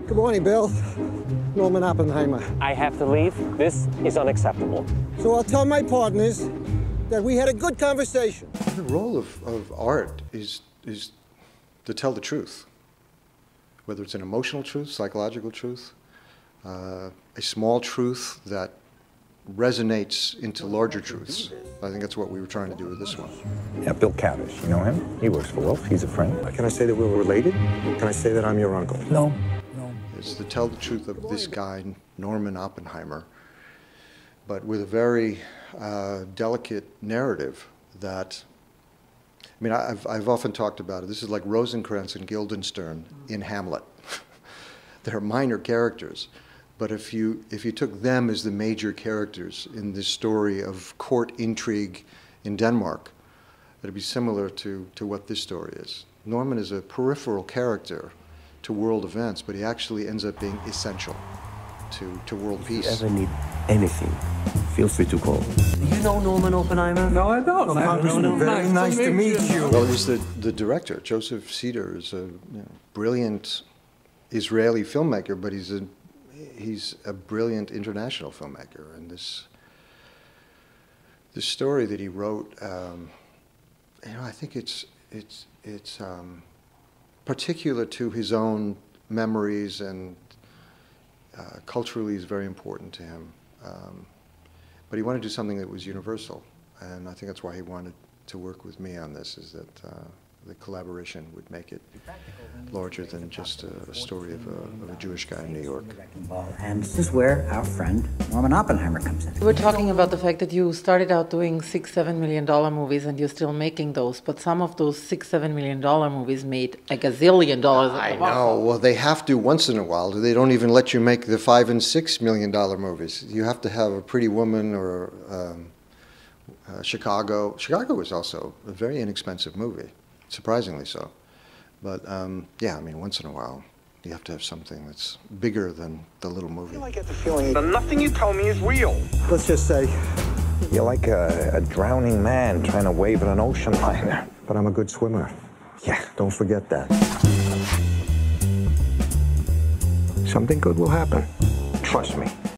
Good morning, Bill. Norman Oppenheimer. I have to leave. This is unacceptable. So I'll tell my partners that we had a good conversation. The role of art is to tell the truth, whether it's an emotional truth, psychological truth, a small truth that resonates into larger truths. I think that's what we were trying to do with this one. Yeah, Bill Cavish, you know him? He works for Wolf, he's a friend. Can I say that we're related? Can I say that I'm your uncle? No. It's to tell the truth of this guy, Norman Oppenheimer, but with a very delicate narrative that, I mean, I've often talked about it. This is like Rosencrantz and Guildenstern in Hamlet. They're minor characters, but if you took them as the major characters in this story of court intrigue in Denmark, it'd be similar to what this story is. Norman is a peripheral character to world events, but he actually ends up being essential to world peace. If you ever need anything, feel free to call. You know Norman Oppenheimer? No, I don't. Very nice to meet you. Well, he's the director. Joseph Cedar is a brilliant Israeli filmmaker, but he's a brilliant international filmmaker. And this story that he wrote, I think it's particular to his own memories, and culturally is very important to him. But he wanted to do something that was universal, and I think that's why he wanted to work with me on this, is that the collaboration would make it larger than just a story of a Jewish guy in New York. And this is where our friend Norman Oppenheimer comes in. We're talking about the fact that you started out doing $6-7 million movies, and you're still making those, but some of those $6-7 million movies made a gazillion dollars. I know. Well, they have to once in a while. They don't even let you make the $5 and $6 million movies. You have to have a Pretty Woman or Chicago. Chicago was also a very inexpensive movie. Surprisingly so. But yeah, I mean, once in a while, you have to have something that's bigger than the little movie. I get the feeling that nothing you tell me is real. Let's just say, You're like a drowning man trying to wave at an ocean liner. But I'm a good swimmer. Yeah. Don't forget that. Something good will happen. Trust me.